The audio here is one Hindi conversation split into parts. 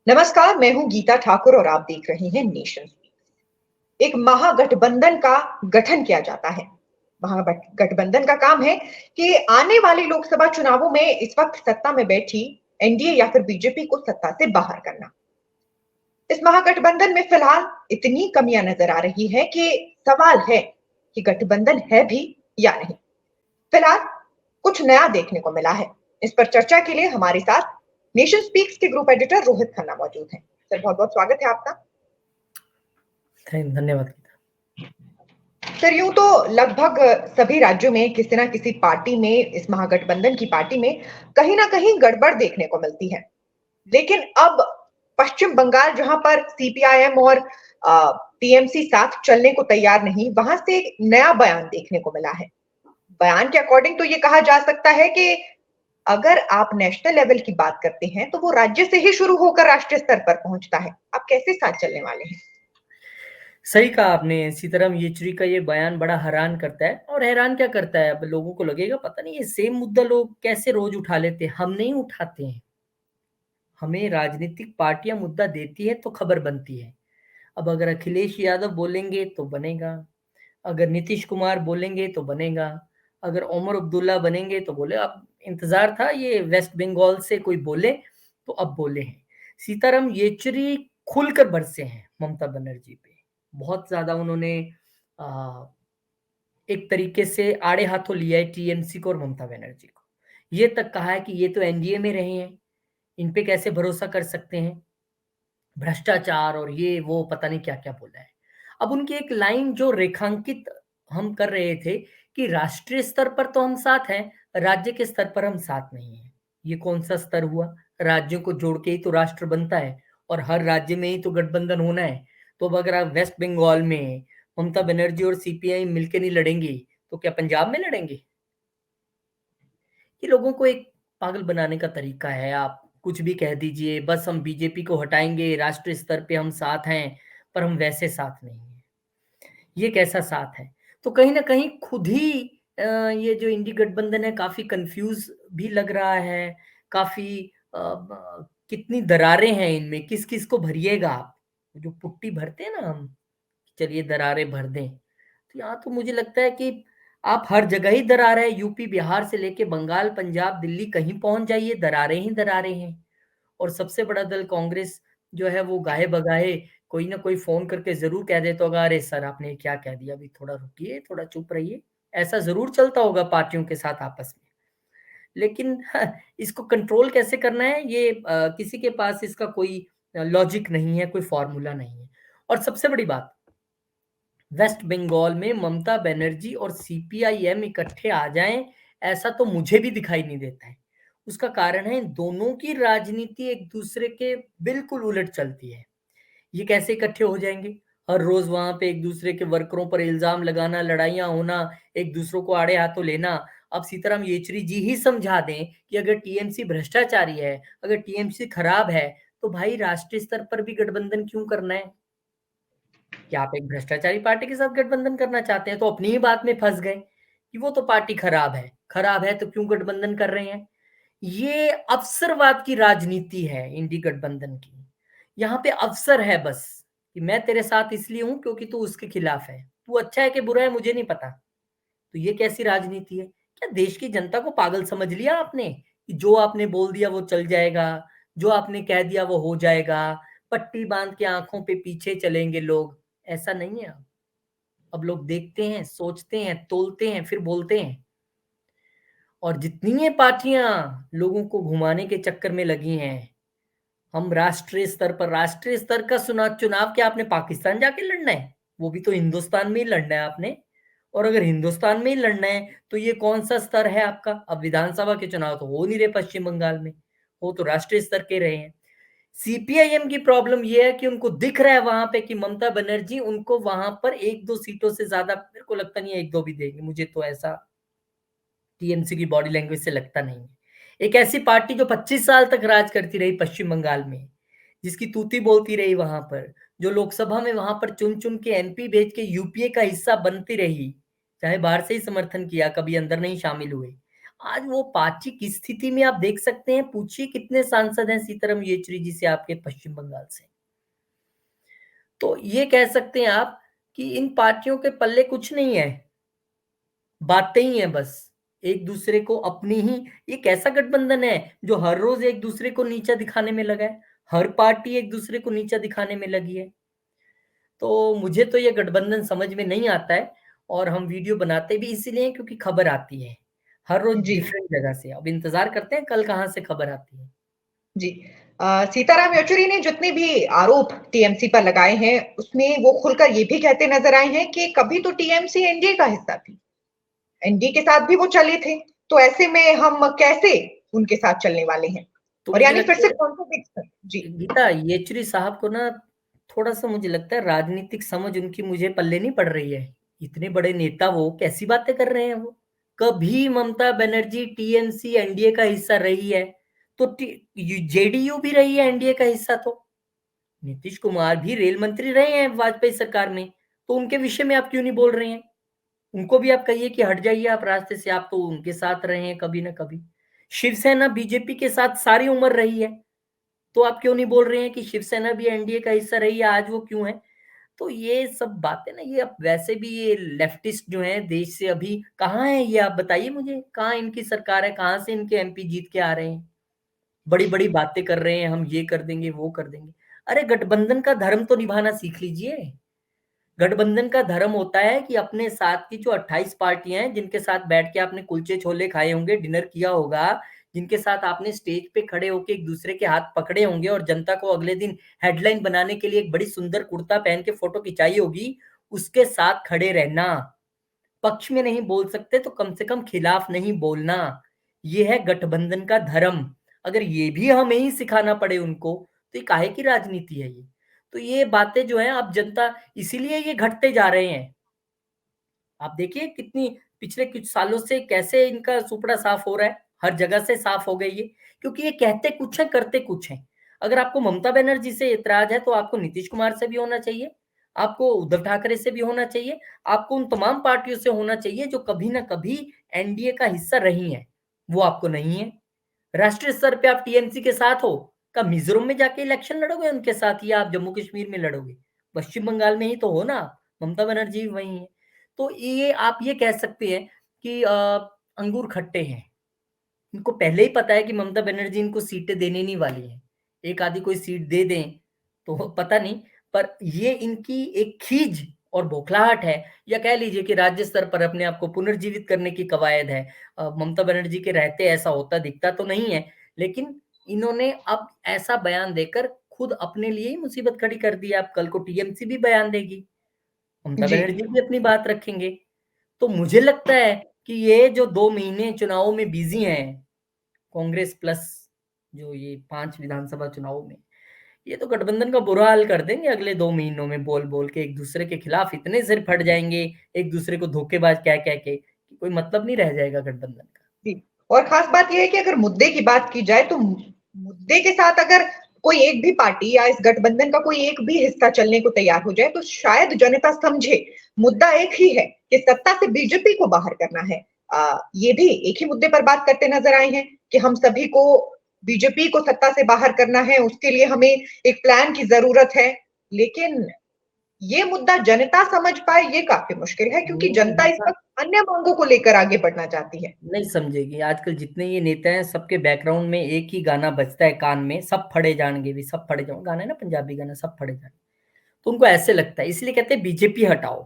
नमस्कार, मैं हूँ गीता ठाकुर और आप देख रहे हैं नेशन स्पीक। एक महागठबंधन का गठन किया जाता है। महागठबंधन का काम है कि आने वाले लोकसभा चुनावों में इस वक्त सत्ता में बैठी एनडीए या फिर बीजेपी को सत्ता से बाहर करना। इस महागठबंधन में फिलहाल इतनी कमियां नजर आ रही है कि सवाल है कि गठबंधन है भी या नहीं। फिलहाल कुछ नया देखने को मिला है। इस पर चर्चा के लिए हमारे साथ नेशन स्पीक्स के ग्रुप एडिटर रोहित खन्ना मौजूद हैं। सर, बहुत बहुत स्वागत है आपका। धन्यवाद। सर, यूं तो लगभग सभी राज्यों में किसी ना किसी पार्टी में, इस महागठबंधन की पार्टी में कहीं ना कहीं गड़बड़ देखने को मिलती है। लेकिन अब पश्चिम बंगाल, जहां पर सीपीआईएम और टीएमसी साथ चलने को तैयार नहीं, वहां से एक नया बयान देखने को मिला है। बयान के अकॉर्डिंग तो ये कहा जा सकता है कि अगर आप नेशनल लेवल की बात करते हैं तो वो राज्य से ही शुरू होकर राष्ट्रीय स्तर पर पहुंचता है। आप कैसे साथ चलने वाले हैं? सही कहा आपने। सीताराम येचुरी का ये बयान बड़ा हैरान करता है। और हैरान क्या करता है, अब लोगों को लगेगा पता नहीं ये सेम मुद्दा लोग कैसे रोज उठा लेते हैं। हम नहीं उठाते हैं, हमें राजनीतिक पार्टियां मुद्दा देती है तो खबर बनती है। अब अगर अखिलेश यादव बोलेंगे तो बनेगा, अगर नीतीश कुमार बोलेंगे तो बनेगा, अगर ओमर अब्दुल्ला बनेंगे तो बोले। अब इंतजार था ये वेस्ट बंगाल से कोई बोले, तो अब बोले हैं। सीताराम येचुरी खुलकर बरसे हैं ममता बनर्जी पे। बहुत ज्यादा उन्होंने आ, एक तरीके से आड़े हाथों लिया है टीएमसी को और ममता बनर्जी को। ये तक कहा है कि ये तो एनडीए में रहे हैं, इन पे कैसे भरोसा कर सकते हैं, भ्रष्टाचार और ये वो पता नहीं क्या क्या बोला है। अब उनकी एक लाइन जो रेखांकित हम कर रहे थे कि राष्ट्रीय स्तर पर तो हम साथ हैं, राज्य के स्तर पर हम साथ नहीं हैं। ये कौन सा स्तर हुआ? राज्यों को जोड़ के ही तो राष्ट्र बनता है और हर राज्य में ही तो गठबंधन होना है। तो अब अगर आप वेस्ट बंगाल में ममता बनर्जी और सीपीआई मिलके नहीं लड़ेंगी तो क्या पंजाब में लड़ेंगे? ये लोगों को एक पागल बनाने का तरीका है। आप कुछ भी कह दीजिए, बस हम बीजेपी को हटाएंगे, राष्ट्रीय स्तर पे हम साथ हैं, पर हम वैसे साथ नहीं हैं। ये कैसा साथ है? तो कहीं ना कहीं खुद ही ये जो इंडी गठबंधन है काफी कंफ्यूज भी लग रहा है। काफी कितनी दरारें हैं इनमें, किस किस को भरिएगा आप? जो पुट्टी भरते हैं ना हम, चलिए दरारें भर दें, तो यहाँ तो मुझे लगता है कि आप हर जगह ही दरार है। यूपी बिहार से लेके बंगाल पंजाब दिल्ली कहीं पहुंच जाइए, दरारें ही दरारें हैं। और सबसे बड़ा दल कांग्रेस जो है वो गाहे बगाहे कोई ना कोई फोन करके जरूर कह देता होगा, अरे सर आपने क्या कह दिया, अभी थोड़ा रुकिए, थोड़ा चुप रहिए। ऐसा जरूर चलता होगा पार्टियों के साथ आपस में। लेकिन इसको कंट्रोल कैसे करना है, ये किसी के पास इसका कोई लॉजिक नहीं है, कोई फॉर्मूला नहीं है। और सबसे बड़ी बात, वेस्ट बंगाल में ममता बनर्जी और सीपीआईएम इकट्ठे आ जाएं, ऐसा तो मुझे भी दिखाई नहीं देता है। उसका कारण है इन दोनों की राजनीति एक दूसरे के बिल्कुल उलट चलती है। ये कैसे इकट्ठे हो जाएंगे? हर रोज वहां पे एक दूसरे के वर्करों पर इल्जाम लगाना, लड़ाइयां होना, एक दूसरों को आड़े हाथों लेना। अब सीताराम येचुरी जी ही समझा दें कि अगर टीएमसी भ्रष्टाचारी है, अगर टीएमसी खराब है, तो भाई राष्ट्रीय स्तर पर भी गठबंधन क्यों करना है? क्या आप एक भ्रष्टाचारी पार्टी के साथ गठबंधन करना चाहते हैं? तो अपनी ही बात में फंस गए कि वो तो पार्टी खराब है तो क्यों गठबंधन कर रहे हैं। ये अवसरवाद की राजनीति है इंडी गठबंधन की। यहाँ पे अवसर है बस, कि मैं तेरे साथ इसलिए हूं क्योंकि तू उसके खिलाफ है, तू अच्छा है कि बुरा है मुझे नहीं पता। तो ये कैसी राजनीति है? क्या देश की जनता को पागल समझ लिया आपने कि जो आपने बोल दिया वो चल जाएगा, जो आपने कह दिया वो हो जाएगा, पट्टी बांध के आंखों पे पीछे चलेंगे लोग? ऐसा नहीं है। अब लोग देखते हैं, सोचते हैं, तोलते हैं, फिर बोलते हैं। और जितनी ये पार्टियां लोगों को घुमाने के चक्कर में लगी हैं, हम राष्ट्रीय स्तर का चुनाव क्या आपने पाकिस्तान जाके लड़ना है? वो भी तो हिंदुस्तान में ही लड़ना है आपने। और अगर हिंदुस्तान में ही लड़ना है तो ये कौन सा स्तर है आपका? अब विधानसभा के चुनाव तो हो नहीं रहे पश्चिम बंगाल में, वो तो राष्ट्रीय स्तर के रहे हैं। सीपीआईएम की प्रॉब्लम ये है कि उनको दिख रहा है वहां पे कि ममता बनर्जी उनको वहां पर एक दो सीटों से ज्यादा, मेरे को लगता नहीं है एक दो भी देगी, मुझे तो ऐसा टीएमसी की बॉडी लैंग्वेज से लगता नहीं है। एक ऐसी पार्टी जो 25 साल तक राज करती रही पश्चिम बंगाल में, जिसकी तूती बोलती रही वहां पर, जो लोकसभा में वहां पर चुन चुन के एमपी भेज के यूपीए का हिस्सा बनती रही, चाहे बाहर से ही समर्थन किया, कभी अंदर नहीं शामिल हुए। आज वो पार्टी की स्थिति में आप देख सकते हैं, पूछिए कितने सांसद हैं सीताराम येचुरी जी से आपके पश्चिम बंगाल से। तो ये कह सकते हैं आप कि इन पार्टियों के पल्ले कुछ नहीं है, बातें ही हैं बस। एक दूसरे को अपनी ही, ये कैसा गठबंधन है जो हर रोज एक दूसरे को नीचा दिखाने में लगा है, हर पार्टी एक दूसरे को नीचा दिखाने में लगी है। तो मुझे तो ये गठबंधन समझ में नहीं आता है, और हम वीडियो बनाते भी इसीलिए हैं क्योंकि खबर आती है हर रोज जी डिफरेंट जगह से। अब इंतजार करते हैं कल कहाँ से खबर आती है। जी। सीताराम येचुरी ने जितने भी आरोप टीएमसी पर लगाए हैं, उसमें वो खुलकर ये भी कहते नजर आए हैं कि कभी तो टीएमसी एनडीए का हिस्सा थी, एनडीए के साथ भी वो चले थे, तो ऐसे में हम कैसे उनके साथ चलने वाले हैं? तो और मुझे यानी फिर लगता से है कॉन्ट्रोडिक्शन। जी गीता येचुरी साहब को ना थोड़ा सा मुझे लगता है राजनीतिक समझ उनकी मुझे पल्ले नहीं पड़ रही है। इतने बड़े नेता वो कैसी बातें कर रहे हैं वो। कभी ममता बनर्जी टीएमसी एनडीए का हिस्सा रही है, तो जेडीयू भी रही है एनडीए का हिस्सा। तो नीतीश कुमार भी रेल मंत्री रहे हैं वाजपेयी सरकार में, तो उनके विषय में आप क्यों नहीं बोल रहे हैं? उनको भी आप कहिए कि हट जाइए आप रास्ते से, आप तो उनके साथ रहे हैं कभी ना कभी। शिवसेना बीजेपी के साथ सारी उम्र रही है, तो आप क्यों नहीं बोल रहे हैं कि शिवसेना भी एनडीए का हिस्सा रही है, आज वो क्यों है? तो ये सब बातें ना, ये अब वैसे भी ये लेफ्टिस्ट जो हैं देश से अभी कहाँ है, ये आप बताइए मुझे, कहाँ इनकी सरकार है, कहाँ से इनके एमपी जीत के आ रहे हैं? बड़ी बड़ी बातें कर रहे हैं, हम ये कर देंगे वो कर देंगे। अरे गठबंधन का धर्म तो निभाना सीख लीजिए। गठबंधन का धर्म होता है कि अपने साथ की जो 28 पार्टियां हैं, जिनके साथ बैठ के आपने कुलचे छोले खाए होंगे, डिनर किया होगा, जिनके साथ आपने स्टेज पे खड़े होकर एक दूसरे के हाथ पकड़े होंगे और जनता को अगले दिन हेडलाइन बनाने के लिए एक बड़ी सुंदर कुर्ता पहन के फोटो खिंचाई होगी, उसके साथ खड़े रहना। पक्ष में नहीं बोल सकते तो कम से कम खिलाफ नहीं बोलना। ये है गठबंधन का धर्म। अगर ये भी हमें ही सिखाना पड़े उनको, तो ये काहे की राजनीति है ये? तो ये बातें जो है, अब जनता इसीलिए ये घटते जा रहे हैं। आप देखिए कितनी पिछले कुछ सालों से कैसे इनका सुपड़ा साफ हो रहा है, हर जगह से साफ हो गई है, क्योंकि ये कहते कुछ है करते कुछ है। अगर आपको ममता बनर्जी से एतराज है तो आपको नीतीश कुमार से भी होना चाहिए, आपको उद्धव ठाकरे से भी होना चाहिए, आपको उन तमाम पार्टियों से होना चाहिए जो कभी ना कभी एनडीए का हिस्सा रही हैं। वो आपको नहीं है। राष्ट्रीय स्तर पे आप टीएमसी के साथ हो, का मिजोरम में जाके इलेक्शन लड़ोगे उनके साथ, या आप जम्मू कश्मीर में लड़ोगे? पश्चिम बंगाल में ही तो हो ना, ममता बनर्जी भी वही है। तो ये आप ये कह सकते हैं कि अंगूर खट्टे हैं। इनको पहले ही पता है कि ममता बनर्जी इनको सीटें देने नहीं वाली हैं। एक आधी कोई सीट दे दें तो पता नहीं, पर ये इनकी एक खीज और बौखलाहट है, या कह लीजिए कि राज्य स्तर पर अपने आप को पुनर्जीवित करने की कवायद है। ममता बनर्जी के रहते ऐसा होता दिखता तो नहीं है, लेकिन इन्होंने अब ऐसा बयान देकर खुद अपने लिए ही मुसीबत खड़ी कर दी है। अब कल को टीएमसी भी बयान देगी, ममता जी बनर्जी भी अपनी बात रखेंगे। तो मुझे लगता है कि ये जो 2 महीने चुनावों में बिज़ी हैं, कांग्रेस प्लस जो ये 5 विधानसभा चुनावों में, ये तो गठबंधन का बुरा हाल कर देंगे अगले 2 महीनों में, बोल-बोल के एक-दूसरे के खिलाफ इतने सिर फट जाएँगे, एक-दूसरे को धोखेबाज कह-कह के, कि कोई मतलब नहीं रह जाएगा गठबंधन का। जी। और खास बात यह है कि अगर मुद्दे की बात की जाए तो मुद्दे के साथ अगर कोई एक भी पार्टी या इस गठबंधन का कोई एक भी हिस्सा चलने को तैयार हो जाए तो शायद जनता समझे मुद्दा एक ही है कि सत्ता से बीजेपी को बाहर करना है। ये भी एक ही मुद्दे पर बात करते नजर आए हैं कि हम सभी को बीजेपी को सत्ता से बाहर करना है, उसके लिए हमें एक प्लान की जरूरत है। लेकिन ये मुद्दा जनता समझ पाए ये काफी मुश्किल है, क्योंकि जनता इस जनता वक्त अन्य मांगों को लेकर आगे बढ़ना चाहती है। नहीं समझेगी। आजकल जितने ये नेता हैं, सबके बैकग्राउंड में एक ही गाना बजता है कान में, सब फड़े जाणगे भी, सब फड़े जाओ, गाना है ना पंजाबी गाना, सब फड़े जाणगे। तो उनको ऐसे लगता है, इसलिए कहते हैं बीजेपी हटाओ।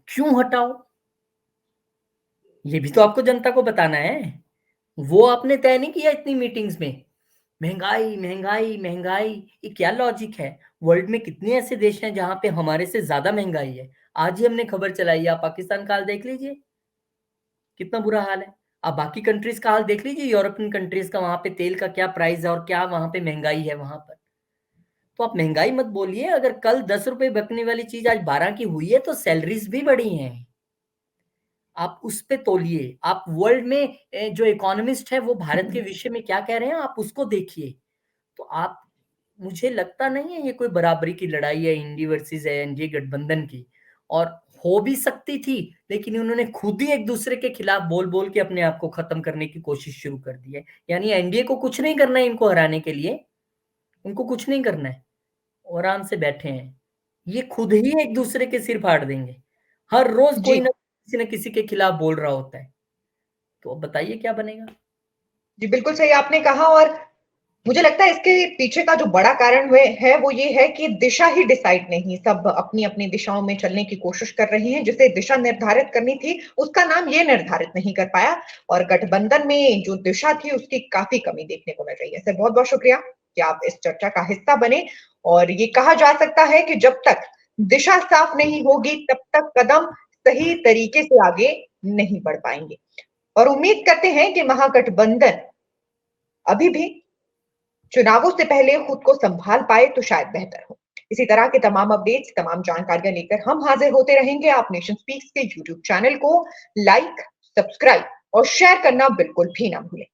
क्यों हटाओ? ये भी तो आपको जनता को बताना है। वो आपने तय नहीं किया इतनी मीटिंग्स में। महँगाई, महँगाई, महँगाई, ये क्या लॉजिक है? वर्ल्ड में कितने ऐसे देश हैं जहाँ पे हमारे से ज़्यादा महँगाई है? आज ही हमने खबर चलाई है, आप पाकिस्तान का हाल देख लीजिए, कितना बुरा हाल है। आप बाकी कंट्रीज़ का हाल देख लीजिए, यूरोपियन कंट्रीज़ का, वहाँ पे तेल का क्या प्राइस है और क्या वहाँ पे महँगाई है वहाँ पर। तो आप महँगाई मत बोलिए, अगर कल ₹10 बिकने वाली चीज़ आज 12 की हुई है, तो सैलरीज़ भी बढ़ी हैं। आप उस पे तौलिए। आप वर्ल्ड में जो इकोनॉमिस्ट है वो भारत के विषय में क्या कह रहे हैं, आप उसको देखिए। तो आप, मुझे लगता नहीं है ये कोई बराबरी की लड़ाई है इंडी वर्सेस एनडीए गठबंधन की। और हो भी सकती थी, लेकिन इन्होंने खुद ही एक दूसरे के खिलाफ बोल बोल के अपने आप को खत्म करने की कोशिश शुरू कर दी है। यानी एनडीए को कुछ नहीं करना है इनको हराने के लिए, उनको कुछ नहीं करना है, वो आराम से बैठे हैं। ये खुद ही एक दूसरे के सिर फाड़ देंगे। हर रोज जी। कोई ना किसी न किसी के खिलाफ बोल रहा होता है। तो अब बताइए क्या बनेगा? जी, बिल्कुल सही आपने कहा। और मुझे लगता है इसके पीछे का जो बड़ा कारण है वो ये है कि दिशा ही डिसाइड नहीं, सब अपनी-अपनी दिशाओं में चलने की कोशिश कर रहे हैं। जिसे दिशा निर्धारित करनी थी, उसका नाम ये निर्धारित नहीं कर पाया और गठबंधन में जो दिशा थी, उसकी काफ़ी कमी देखने को मिल रही है। सर बहुत-बहुत शुक्रिया कि आप इस चर्चा का हिस्सा बने। और ये कहा जा सकता है कि जब तक दिशा साफ नहीं होगी, तब तक कदम सही तरीके से आगे नहीं बढ़ पाएँगे। और उम्मीद करते हैं कि महागठबंधन अभी भी चुनावों से पहले खुद को संभाल पाए तो शायद बेहतर हो। इसी तरह के तमाम अपडेट्स, तमाम जानकारियां लेकर हम हाजिर होते रहेंगे। आप नेशन स्पीक्स के यूट्यूब चैनल को लाइक, सब्सक्राइब और शेयर करना बिल्कुल भी ना भूलें।